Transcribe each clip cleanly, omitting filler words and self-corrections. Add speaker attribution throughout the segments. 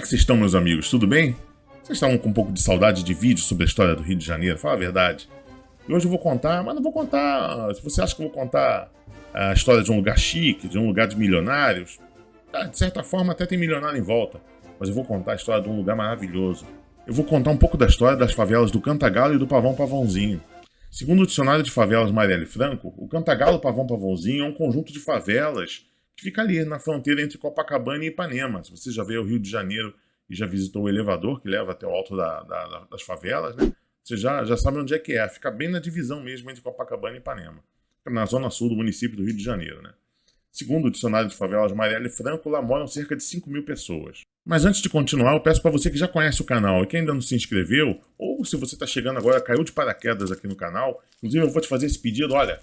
Speaker 1: que vocês estão, meus amigos? Tudo bem? Vocês estavam com um pouco de saudade de vídeos sobre a história do Rio de Janeiro? Fala a verdade. E hoje eu vou contar, mas não vou contar... Se você acha que eu vou contar a história de um lugar chique, de um lugar de milionários, de certa forma até tem milionário em volta, mas eu vou contar a história de um lugar maravilhoso. Eu vou contar um pouco da história das favelas do Cantagalo e do Pavão Pavãozinho. Segundo o dicionário de favelas Marielle Franco, o Cantagalo Pavão Pavãozinho é um conjunto de favelas que fica ali na fronteira entre Copacabana e Ipanema. Se você já veio ao Rio de Janeiro e já visitou o elevador que leva até o alto das favelas, né? Você já sabe onde é que é. Fica bem na divisão mesmo entre Copacabana e Ipanema. Fica na zona sul do município do Rio de Janeiro, né? Segundo o dicionário de favelas Marielle Franco, lá moram cerca de 5.000 pessoas. Mas antes de continuar, eu peço para você que já conhece o canal e que ainda não se inscreveu, ou se você está chegando agora, caiu de paraquedas aqui no canal, inclusive eu vou te fazer esse pedido, olha,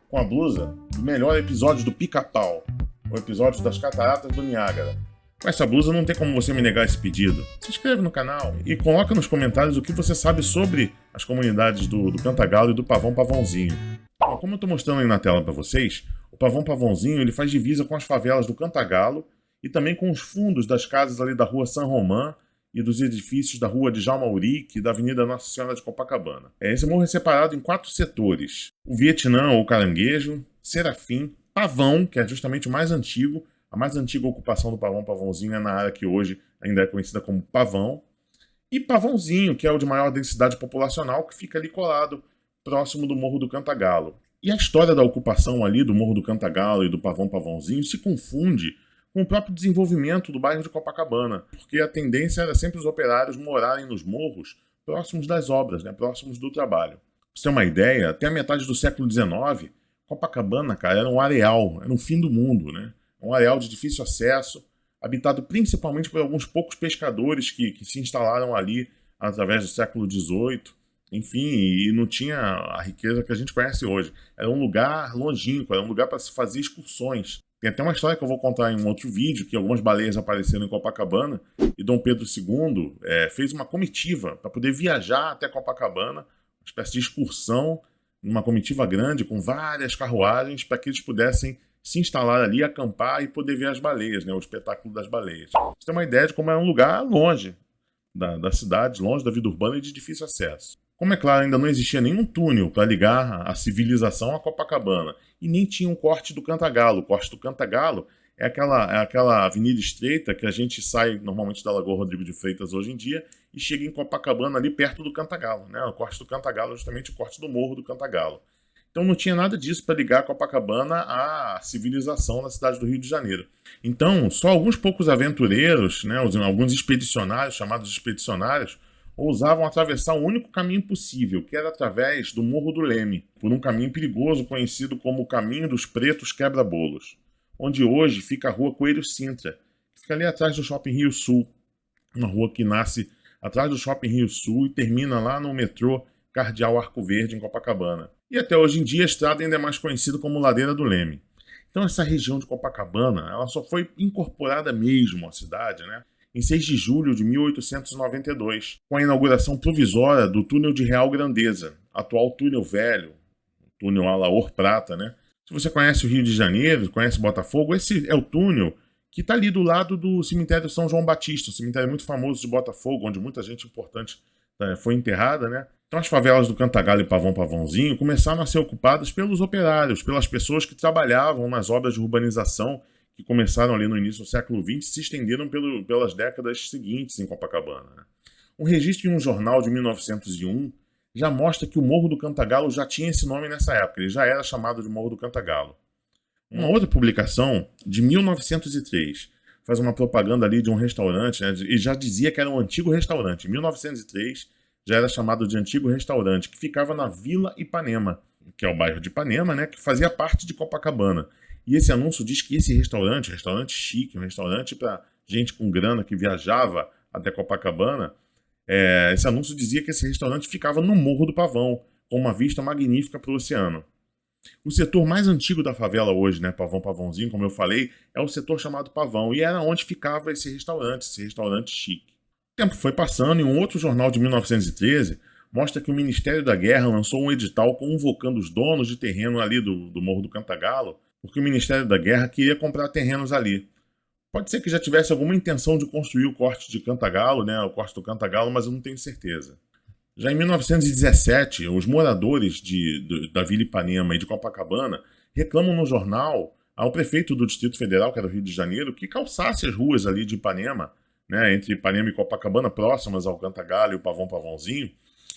Speaker 1: com a blusa do melhor episódio do Pica-Pau, o episódio das Cataratas do Niágara. Com essa blusa não tem como você me negar esse pedido. Se inscreve no canal e coloca nos comentários o que você sabe sobre as comunidades do Cantagalo e do Pavão Pavãozinho. Bom, como eu estou mostrando aí na tela para vocês, o Pavão Pavãozinho ele faz divisa com as favelas do Cantagalo e também com os fundos das casas ali da rua San Román e dos edifícios da rua de Djalma Urique e da Avenida Nossa Senhora de Copacabana. Esse morro é separado em 4 setores: o Vietnã ou Caranguejo, Serafim, Pavão, que é justamente o mais antigo. A mais antiga ocupação do Pavão Pavãozinho é na área que hoje ainda é conhecida como Pavão. E Pavãozinho, que é o de maior densidade populacional, que fica ali colado, próximo do Morro do Cantagalo. E a história da ocupação ali do Morro do Cantagalo e do Pavão Pavãozinho se confunde com o próprio desenvolvimento do bairro de Copacabana, porque a tendência era sempre os operários morarem nos morros próximos das obras, né, próximos do trabalho. Pra você ter uma ideia, até a metade do século XIX, Copacabana, cara, era um areal, era um fim do mundo, né? Um areal de difícil acesso, habitado principalmente por alguns poucos pescadores que se instalaram ali através do século XVIII. Enfim, e não tinha a riqueza que a gente conhece hoje. Era um lugar longínquo, era um lugar para se fazer excursões. Tem até uma história que eu vou contar em um outro vídeo, que algumas baleias apareceram em Copacabana, e Dom Pedro II fez uma comitiva para poder viajar até Copacabana, uma espécie de excursão, numa comitiva grande, com várias carruagens, para que eles pudessem se instalar ali, acampar e poder ver as baleias, né, o espetáculo das baleias. Você tem uma ideia de como é um lugar longe da cidade, longe da vida urbana e de difícil acesso. Como é claro, ainda não existia nenhum túnel para ligar a civilização a Copacabana, e nem tinha um corte do Cantagalo. O corte do Cantagalo é aquela avenida estreita que a gente sai normalmente da Lagoa Rodrigo de Freitas hoje em dia e chega em Copacabana ali perto do Cantagalo, né? O corte do Cantagalo é justamente o corte do Morro do Cantagalo. Então não tinha nada disso para ligar Copacabana à civilização da cidade do Rio de Janeiro. Então, só alguns poucos aventureiros, né, alguns expedicionários, chamados expedicionários, ousavam atravessar o único caminho possível, que era através do Morro do Leme, por um caminho perigoso conhecido como o Caminho dos Pretos Quebra-Bolos, onde hoje fica a Rua Coelho Sintra, que fica ali atrás do Shopping Rio Sul, uma rua que nasce atrás do Shopping Rio Sul e termina lá no metrô Cardeal Arco Verde, em Copacabana. E até hoje em dia a estrada ainda é mais conhecida como Ladeira do Leme. Então essa região de Copacabana, ela só foi incorporada mesmo à cidade, né, em 6 de julho de 1892, com a inauguração provisória do túnel de Real Grandeza, atual túnel velho, túnel Alaor Prata, né? Se você conhece o Rio de Janeiro, conhece Botafogo, esse é o túnel que está ali do lado do cemitério São João Batista, um cemitério muito famoso de Botafogo, onde muita gente importante foi enterrada, né? Então as favelas do Cantagalo e Pavão Pavãozinho começaram a ser ocupadas pelos operários, pelas pessoas que trabalhavam nas obras de urbanização que começaram ali no início do século XX e se estenderam pelas décadas seguintes em Copacabana, né? Um registro em um jornal de 1901 já mostra que o Morro do Cantagalo já tinha esse nome nessa época, ele já era chamado de Morro do Cantagalo. Uma outra publicação, de 1903, faz uma propaganda ali de um restaurante, né, e já dizia que era um antigo restaurante. Em 1903 já era chamado de Antigo Restaurante, que ficava na Vila Ipanema, que é o bairro de Ipanema, né, que fazia parte de Copacabana. E esse anúncio diz que esse restaurante chique, um restaurante para gente com grana que viajava até Copacabana, esse anúncio dizia que esse restaurante ficava no Morro do Pavão, com uma vista magnífica para o oceano. O setor mais antigo da favela hoje, né, Pavão Pavãozinho, como eu falei, é o setor chamado Pavão, e era onde ficava esse restaurante chique. O tempo foi passando e um outro jornal de 1913 mostra que o Ministério da Guerra lançou um edital convocando os donos de terreno ali do Morro do Cantagalo, porque o Ministério da Guerra queria comprar terrenos ali. Pode ser que já tivesse alguma intenção de construir o corte de Cantagalo, né, o corte do Cantagalo, mas eu não tenho certeza. Já em 1917, os moradores da Vila Ipanema e de Copacabana reclamam no jornal ao prefeito do Distrito Federal, que era o Rio de Janeiro, que calçasse as ruas ali de Ipanema, né, entre Ipanema e Copacabana, próximas ao Cantagalo e o Pavão-Pavãozinho,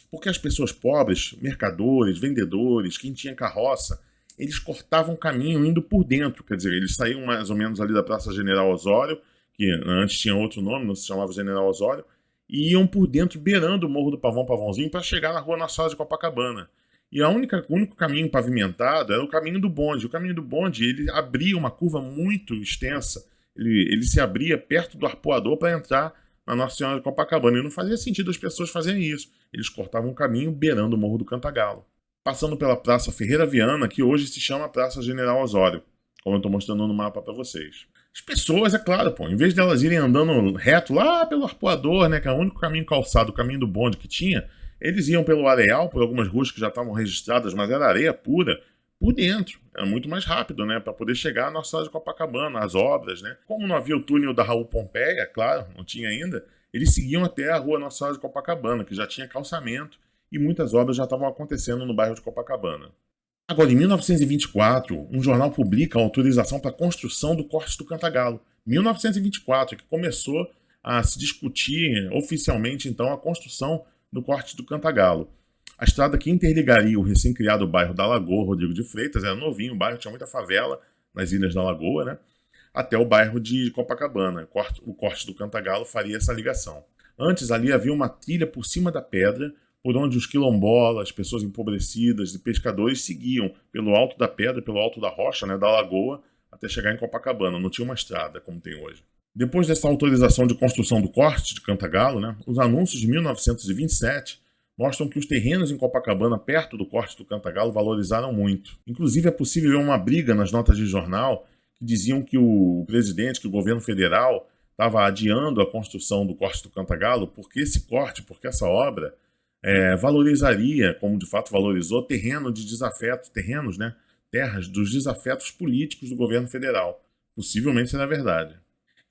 Speaker 1: porque as pessoas pobres, mercadores, vendedores, quem tinha carroça, eles cortavam caminho indo por dentro, quer dizer, eles saíam mais ou menos ali da Praça General Osório, que antes tinha outro nome, não se chamava General Osório, e iam por dentro, beirando o Morro do Pavão-Pavãozinho para chegar na Rua Nossa Senhora de Copacabana. E o único caminho pavimentado era o caminho do bonde. O caminho do bonde, ele abria uma curva muito extensa, ele se abria perto do arpoador para entrar na Nossa Senhora de Copacabana. E não fazia sentido as pessoas fazerem isso. Eles cortavam o caminho beirando o Morro do Cantagalo, passando pela Praça Ferreira Viana, que hoje se chama Praça General Osório, como eu estou mostrando no mapa para vocês. As pessoas, é claro, pô, em vez de elas irem andando reto lá pelo arpoador, né, que é o único caminho calçado, o caminho do bonde que tinha, eles iam pelo areal, por algumas ruas que já estavam registradas, mas era areia pura, por dentro. Era muito mais rápido, né, para poder chegar à Nossa Senhora de Copacabana, às obras, né. Como não havia o túnel da Raul Pompeia, claro, não tinha ainda, eles seguiam até a Rua Nossa Senhora de Copacabana, que já tinha calçamento, e muitas obras já estavam acontecendo no bairro de Copacabana. Agora, em 1924, um jornal publica a autorização para a construção do corte do Cantagalo. 1924, que começou a se discutir oficialmente, então, a construção do corte do Cantagalo. A estrada que interligaria o recém-criado bairro da Lagoa, Rodrigo de Freitas, era novinho, o bairro tinha muita favela nas Ilhas da Lagoa, né? Até o bairro de Copacabana. O corte do Cantagalo faria essa ligação. Antes, ali havia uma trilha por cima da pedra, por onde os quilombolas, pessoas empobrecidas e pescadores seguiam pelo alto da pedra, pelo alto da rocha, né, da lagoa, até chegar em Copacabana. Não tinha uma estrada, como tem hoje. Depois dessa autorização de construção do corte de Cantagalo, né, os anúncios de 1927 mostram que os terrenos em Copacabana, perto do corte do Cantagalo, valorizaram muito. Inclusive, é possível ver uma briga nas notas de jornal que diziam que o presidente, que o governo federal, estava adiando a construção do corte do Cantagalo porque essa obra valorizaria, como de fato valorizou, terrenos, né, terras dos desafetos políticos do governo federal. Possivelmente será verdade.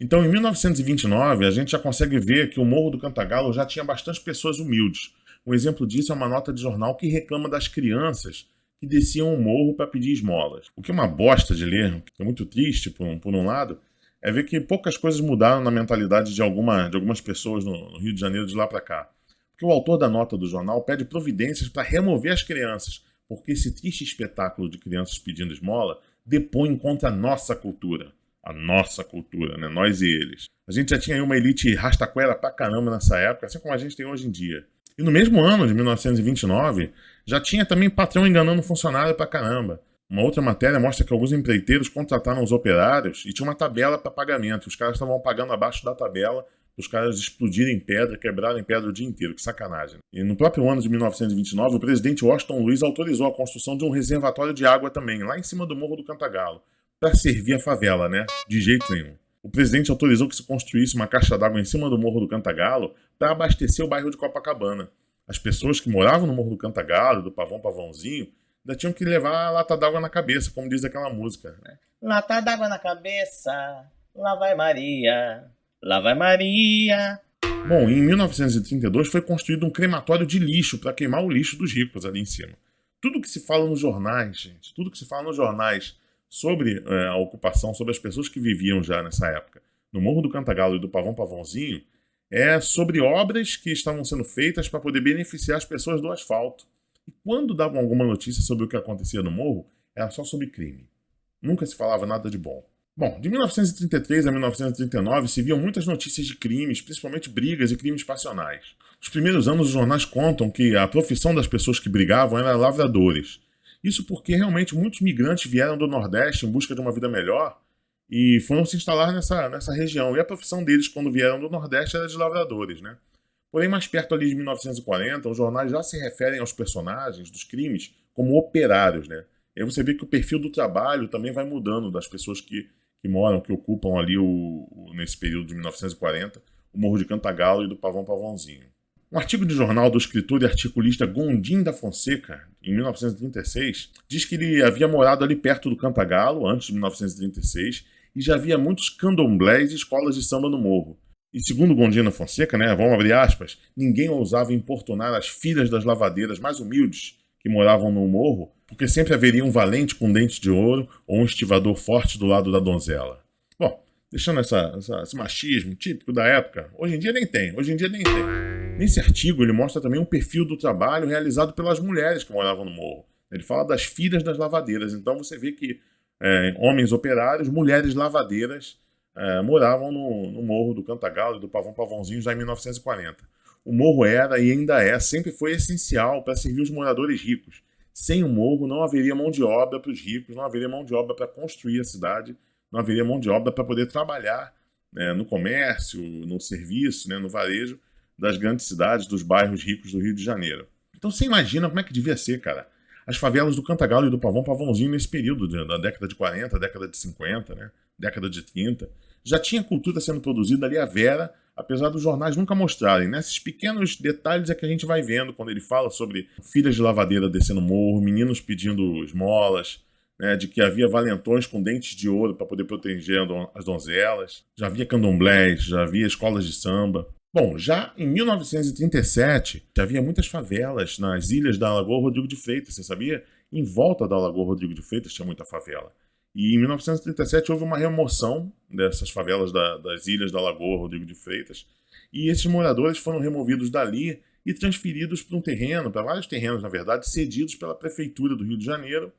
Speaker 1: Então, em 1929, a gente já consegue ver que o Morro do Cantagalo já tinha bastante pessoas humildes. Um exemplo disso é uma nota de jornal que reclama das crianças que desciam o morro para pedir esmolas. O que é uma bosta de ler, que é muito triste, por um lado, é ver que poucas coisas mudaram na mentalidade de algumas pessoas no Rio de Janeiro de lá para cá. Porque o autor da nota do jornal pede providências para remover as crianças, porque esse triste espetáculo de crianças pedindo esmola depõe contra a nossa cultura. A nossa cultura, né? Nós e eles. A gente já tinha aí uma elite rastaquera pra caramba nessa época, assim como a gente tem hoje em dia. E no mesmo ano de 1929, já tinha também patrão enganando funcionário pra caramba. Uma outra matéria mostra que alguns empreiteiros contrataram os operários e tinha uma tabela para pagamento. Os caras estavam pagando abaixo da tabela, os caras explodirem pedra, quebrarem pedra o dia inteiro. Que sacanagem. E no próprio ano de 1929, o presidente Washington Luiz autorizou a construção de um reservatório de água também, lá em cima do Morro do Cantagalo, para servir a favela, né? De jeito nenhum. O presidente autorizou que se construísse uma caixa d'água em cima do Morro do Cantagalo para abastecer o bairro de Copacabana. As pessoas que moravam no Morro do Cantagalo, do Pavão-Pavãozinho, ainda tinham que levar a lata d'água na cabeça, como diz aquela música, né?
Speaker 2: Lata d'água na cabeça, lá vai Maria, lá vai Maria.
Speaker 1: Bom, em 1932 foi construído um crematório de lixo para queimar o lixo dos ricos ali em cima. Tudo que se fala nos jornais, gente, tudo que se fala nos jornais sobre a ocupação, sobre as pessoas que viviam já nessa época, no Morro do Cantagalo e do Pavão-Pavãozinho, é sobre obras que estavam sendo feitas para poder beneficiar as pessoas do asfalto. E quando davam alguma notícia sobre o que acontecia no morro, era só sobre crime. Nunca se falava nada de bom. Bom, de 1933 a 1939 se viam muitas notícias de crimes, principalmente brigas e crimes passionais. Nos primeiros anos, os jornais contam que a profissão das pessoas que brigavam era lavradores. Isso porque realmente muitos migrantes vieram do Nordeste em busca de uma vida melhor e foram se instalar nessa região. E a profissão deles, quando vieram do Nordeste, era de lavradores, né? Porém, mais perto ali de 1940, os jornais já se referem aos personagens dos crimes como operários, né? E aí você vê que o perfil do trabalho também vai mudando das pessoas que moram, que ocupam ali nesse período de 1940, o Morro de Cantagalo e do Pavão-Pavãozinho. Um artigo de jornal do escritor e articulista Gondim da Fonseca, em 1936, diz que ele havia morado ali perto do Cantagalo, antes de 1936, e já havia muitos candomblés e escolas de samba no morro. E segundo Gondina Fonseca, né, vamos abrir aspas, ninguém ousava importunar as filhas das lavadeiras mais humildes que moravam no morro, porque sempre haveria um valente com dente de ouro ou um estivador forte do lado da donzela. Bom, deixando esse machismo típico da época, hoje em dia nem tem. Nesse artigo ele mostra também um perfil do trabalho realizado pelas mulheres que moravam no morro. Ele fala das filhas das lavadeiras, então você vê que homens operários, mulheres lavadeiras moravam no morro do Cantagalo e do Pavão Pavãozinho já em 1940. O morro era e ainda sempre foi essencial para servir os moradores ricos. Sem o morro não haveria mão de obra para os ricos, não haveria mão de obra para construir a cidade, não haveria mão de obra para poder trabalhar no comércio, no serviço, no varejo das grandes cidades, dos bairros ricos do Rio de Janeiro. Então você imagina como é que devia ser, cara, as favelas do Cantagalo e do Pavão Pavãozinho nesse período da década de 40, década de 50, década de 30. Já tinha cultura sendo produzida ali à vera, apesar dos jornais nunca mostrarem. Nesses pequenos detalhes é que a gente vai vendo quando ele fala sobre filhas de lavadeira descendo morro, meninos pedindo esmolas, de que havia valentões com dentes de ouro para poder proteger as donzelas. Já havia candomblés, já havia escolas de samba. Bom, já em 1937, já havia muitas favelas nas ilhas da Lagoa Rodrigo de Freitas, você sabia? Em volta da Lagoa Rodrigo de Freitas tinha muita favela. E em 1937 houve uma remoção dessas favelas das ilhas da Lagoa Rodrigo de Freitas, e esses moradores foram removidos dali e transferidos para vários terrenos, na verdade, cedidos pela Prefeitura do Rio de Janeiro,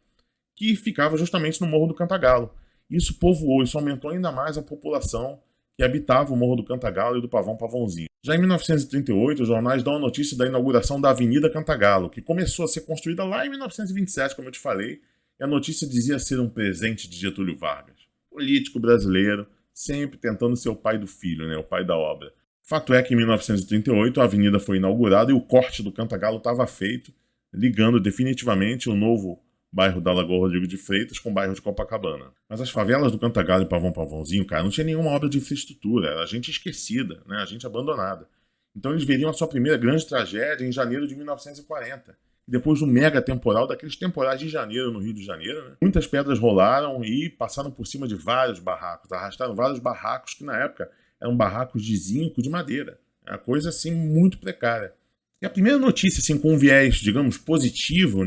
Speaker 1: que ficava justamente no Morro do Cantagalo. Isso povoou, isso aumentou ainda mais a população que habitava o Morro do Cantagalo e do Pavão Pavãozinho. Já em 1938, os jornais dão a notícia da inauguração da Avenida Cantagalo, que começou a ser construída lá em 1927, como eu te falei, e a notícia dizia ser um presente de Getúlio Vargas. Político brasileiro, sempre tentando ser o pai do filho, o pai da obra. Fato é que em 1938 a avenida foi inaugurada e o corte do Cantagalo estava feito, ligando definitivamente o novo bairro da Lagoa Rodrigo de Freitas com o bairro de Copacabana. Mas as favelas do Cantagalo e Pavão Pavãozinho, cara, não tinha nenhuma obra de infraestrutura, era gente esquecida, a gente abandonada. Então eles veriam a sua primeira grande tragédia em janeiro de 1940. Depois do mega temporal, daqueles temporais de janeiro no Rio de Janeiro, muitas pedras rolaram e passaram por cima de vários barracos, arrastaram vários barracos que na época eram barracos de zinco, de madeira. É uma coisa assim muito precária. E a primeira notícia assim com um viés, digamos, positivo,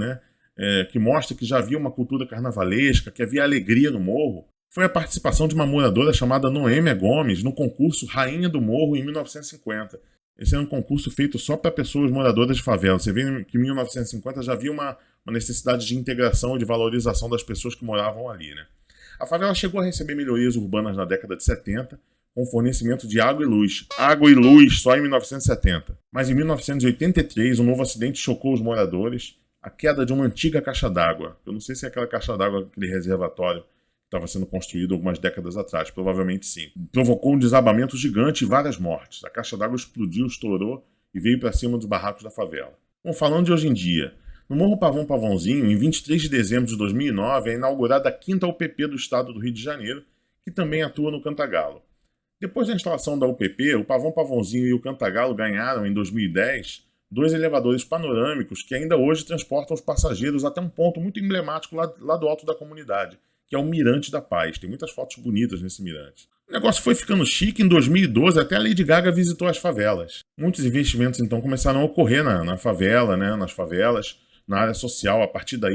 Speaker 1: que mostra que já havia uma cultura carnavalesca, que havia alegria no morro, foi a participação de uma moradora chamada Noêmia Gomes no concurso Rainha do Morro em 1950. Esse era um concurso feito só para pessoas moradoras de favela. Você vê que em 1950 já havia uma necessidade de integração e de valorização das pessoas que moravam ali. A favela chegou a receber melhorias urbanas na década de 70, com fornecimento de água e luz. Água e luz só em 1970. Mas em 1983, um novo acidente chocou os moradores, a queda de uma antiga caixa d'água. Eu não sei se é aquela caixa d'água, aquele reservatório que estava sendo construído algumas décadas atrás, provavelmente sim. Provocou um desabamento gigante e várias mortes. A caixa d'água explodiu, estourou e veio para cima dos barracos da favela. Bom, falando de hoje em dia, no Morro Pavão Pavãozinho, em 23 de dezembro de 2009, é inaugurada a 5ª UPP do estado do Rio de Janeiro, que também atua no Cantagalo. Depois da instalação da UPP, o Pavão Pavãozinho e o Cantagalo ganharam, em 2010, 2 elevadores panorâmicos que ainda hoje transportam os passageiros até um ponto muito emblemático lá do alto da comunidade, que é o Mirante da Paz. Tem muitas fotos bonitas nesse mirante. O negócio foi ficando chique. Em 2012, até a Lady Gaga visitou as favelas. Muitos investimentos, então, começaram a ocorrer na favela, nas favelas, na área social, a partir da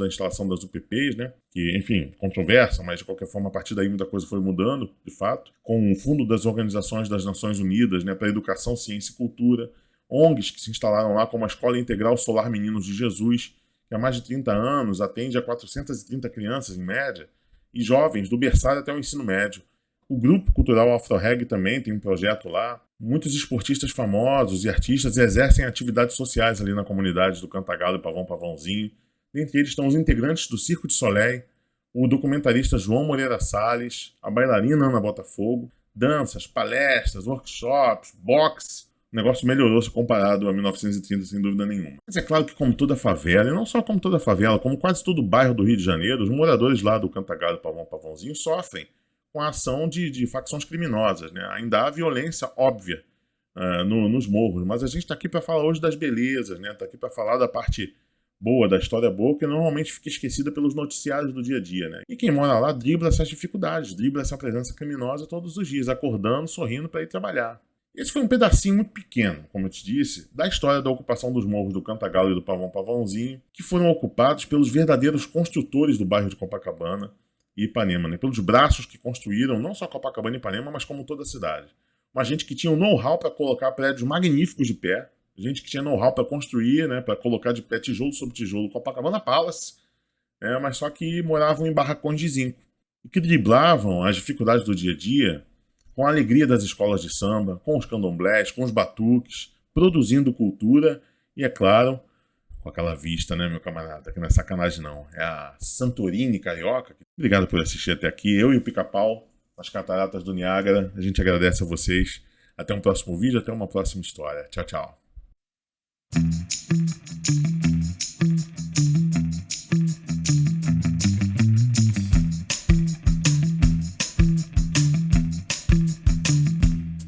Speaker 1: instalação das UPPs, que, enfim, controversam, mas, de qualquer forma, a partir daí muita coisa foi mudando, de fato, com o Fundo das Organizações das Nações Unidas, para Educação, Ciência e Cultura, ONGs que se instalaram lá, como a Escola Integral Solar Meninos de Jesus, que há mais de 30 anos atende a 430 crianças, em média, e jovens do berçário até o ensino médio. O Grupo Cultural Afro-Reg também tem um projeto lá. Muitos esportistas famosos e artistas exercem atividades sociais ali na comunidade do Cantagalo e Pavão Pavãozinho. Dentre eles estão os integrantes do Circo de Soleil, o documentarista João Moreira Salles, a bailarina Ana Botafogo, danças, palestras, workshops, boxe. O negócio melhorou-se comparado a 1930, sem dúvida nenhuma. Mas é claro que, como toda favela, e não só como toda favela, como quase todo bairro do Rio de Janeiro, os moradores lá do Cantagalo e Pavão Pavãozinho sofrem com a ação de facções criminosas. Ainda há violência óbvia nos morros, mas a gente está aqui para falar hoje das belezas, está aqui para falar da parte boa, da história boa, que normalmente fica esquecida pelos noticiários do dia a dia, né? E quem mora lá dribla essas dificuldades, dribla essa presença criminosa todos os dias, acordando, sorrindo para ir trabalhar. Esse foi um pedacinho muito pequeno, como eu te disse, da história da ocupação dos morros do Cantagalo e do Pavão Pavãozinho, que foram ocupados pelos verdadeiros construtores do bairro de Copacabana e Ipanema, né? Pelos braços que construíram não só Copacabana e Ipanema, mas como toda a cidade. Uma gente que tinha o know-how para colocar prédios magníficos de pé, gente que tinha know-how para construir, né, para colocar de pé tijolo sobre tijolo Copacabana Palace, mas só que moravam em barracões de zinco e que driblavam as dificuldades do dia a dia com a alegria das escolas de samba, com os candomblés, com os batuques, produzindo cultura e, é claro, com aquela vista, né, meu camarada, que não é sacanagem não, é a Santorini carioca. Obrigado por assistir até aqui, eu e o Pica-Pau, nas Cataratas do Niágara. A gente agradece a vocês. Até um próximo vídeo, até uma próxima história. Tchau, tchau.